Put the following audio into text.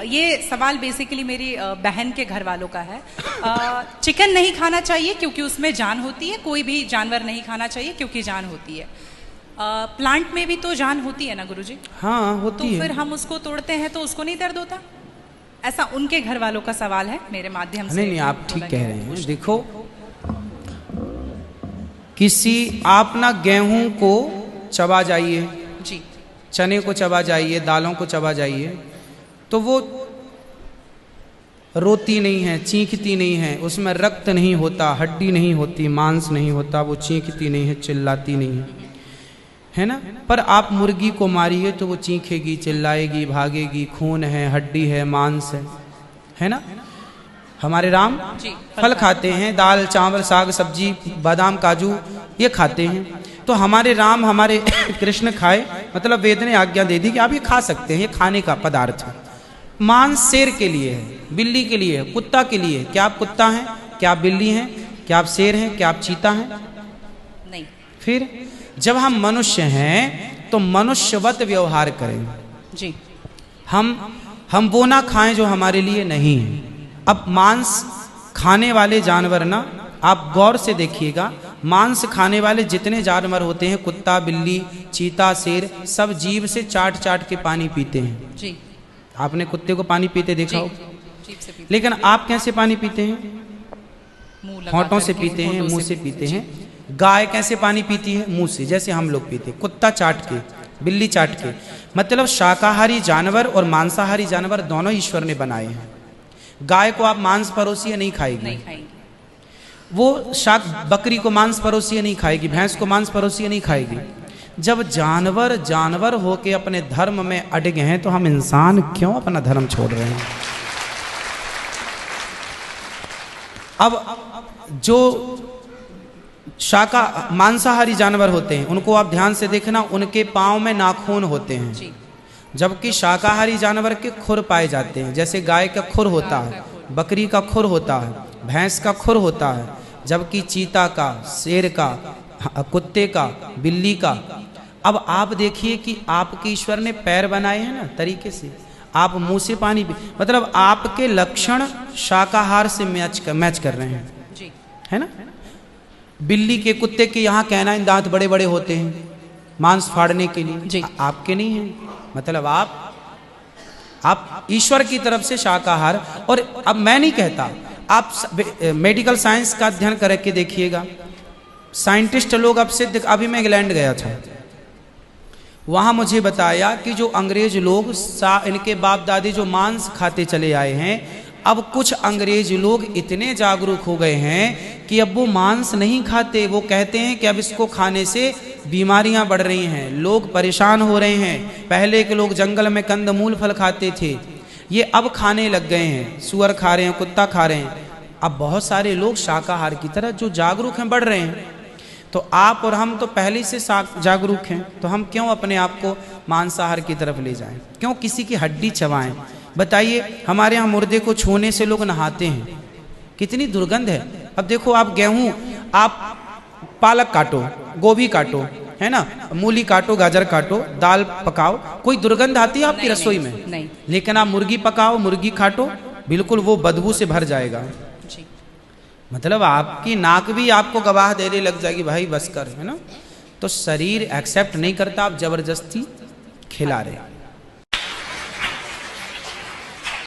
ये सवाल बेसिकली मेरी बहन के घर वालों का है। चिकन नहीं खाना चाहिए क्योंकि उसमें जान होती है, कोई भी जानवर नहीं खाना चाहिए क्योंकि जान होती है। प्लांट में भी तो जान होती है ना गुरुजी? हाँ होती है। तो फिर हम उसको तोड़ते हैं तो उसको नहीं दर्द होता? ऐसा उनके घर वालों का सवाल है, मेरे माध्यम से। नहीं, आप ठीक कह रहे हैं। देखो, किसी आप ना गेहूं को चबा जाइए जी, चने को चबा जाइए, दालों को चबा जाइए, तो वो रोती नहीं है, चीखती नहीं है, उसमें रक्त नहीं होता, हड्डी नहीं होती, मांस नहीं होता, वो चीखती नहीं है, चिल्लाती नहीं है ना। पर आप मुर्गी को मारिए तो वो चीखेगी, चिल्लाएगी, भागेगी, खून है, हड्डी है, मांस है ना। हमारे राम फल खाते हैं, दाल चावल साग सब्जी बादाम काजू ये खाते हैं। तो हमारे राम हमारे कृष्ण खाए, मतलब वेद ने आज्ञा दे दी कि आप ये खा सकते हैं, ये खाने का पदार्थ है। मांस शेर के लिए है, बिल्ली के लिए है, कुत्ता के लिए। क्या आप कुत्ता हैं? क्या आप बिल्ली हैं? क्या आप शेर हैं? क्या आप चीता हैं? नहीं। फिर जब हम मनुष्य हैं तो मनुष्यवत व्यवहार करें जी। हम वो ना खाएं जो हमारे लिए नहीं है। अब मांस खाने वाले जानवर ना, आप गौर से देखिएगा, मांस खाने वाले जितने जानवर होते हैं, कुत्ता बिल्ली चीता शेर, सब जीभ से चाट चाट के पानी पीते हैं जी। आपने कुत्ते को पानी पीते देखा हो? जीभ से पीते। लेकिन आप कैसे पानी पीते हैं? होंठों से पीते हैं, मुंह से पीते हैं। गाय कैसे पानी पीती है? मुंह से, जैसे हम लोग पीते हैं। कुत्ता चाट के, बिल्ली चाट के। मतलब शाकाहारी जानवर और मांसाहारी जानवर दोनों ईश्वर ने बनाए हैं। गाय को आप मांस परोसिए, नहीं खाएगी, नहीं खाएगी। वो बकरी को मांस परोसिए नहीं खाएगी, भैंस को मांस परोसिए नहीं खाएगी। जब जानवर जानवर होके अपने धर्म में अड़ग हैं, तो हम इंसान क्यों अपना धर्म छोड़ रहे हैं? अब जो मांसाहारी जानवर होते हैं, उनको आप ध्यान से देखना, उनके पांव में नाखून होते हैं, जबकि शाकाहारी जानवर के खुर पाए जाते हैं। जैसे गाय का खुर होता है, बकरी का खुर होता है, भैंस का खुर होता है, जबकि चीता का, शेर का, कुत्ते का, बिल्ली का। अब आप देखिए कि आपके ईश्वर ने पैर बनाए हैं ना तरीके से, आप मुंह से पानी पी, मतलब आपके लक्षण शाकाहार से मैच कर रहे हैं जी। है ना। बिल्ली के, कुत्ते के यहाँ कैनाइन दांत बड़े बड़े होते हैं मांस फाड़ने के लिए जी। आपके नहीं है। मतलब आप ईश्वर की तरफ से शाकाहार। और अब मैं नहीं कहता, आप मेडिकल साइंस का अध्ययन करके देखिएगा, साइंटिस्ट लोग अब सिद्ध, अभी मैं इंग्लैंड गया था, वहां मुझे बताया कि जो अंग्रेज लोग इनके बाप दादी जो मांस खाते चले आए हैं, अब कुछ अंग्रेज लोग इतने जागरूक हो गए हैं कि अब वो मांस नहीं खाते। वो कहते हैं कि अब इसको खाने से बीमारियां बढ़ रही हैं, लोग परेशान हो रहे हैं। पहले के लोग जंगल में कंदमूल फल खाते थे, ये अब खाने लग गए हैं, सुअर खा रहे हैं, कुत्ता खा रहे हैं। अब बहुत सारे लोग शाकाहार की तरह जो जागरूक हैं बढ़ रहे हैं। तो आप और हम तो पहले से जागरूक हैं, तो हम क्यों अपने आप को मांसाहार की तरफ ले जाएं? क्यों किसी की हड्डी चबाएं? बताइए, हमारे यहाँ मुर्दे को छूने से लोग नहाते हैं, कितनी दुर्गंध है। अब देखो, आप गेहूं, आप पालक काटो, गोभी काटो, है ना, मूली काटो, गाजर काटो, दाल पकाओ, कोई दुर्गंध आती है आपकी रसोई में? नहीं। लेकिन आप मुर्गी पकाओ, मुर्गी काटो, बिल्कुल वो बदबू से भर जाएगा जी। मतलब आपकी नाक भी आपको गवाह देने लग जाएगी, भाई बस कर, है ना। तो शरीर एक्सेप्ट नहीं करता, आप जबरदस्ती खिला रहे।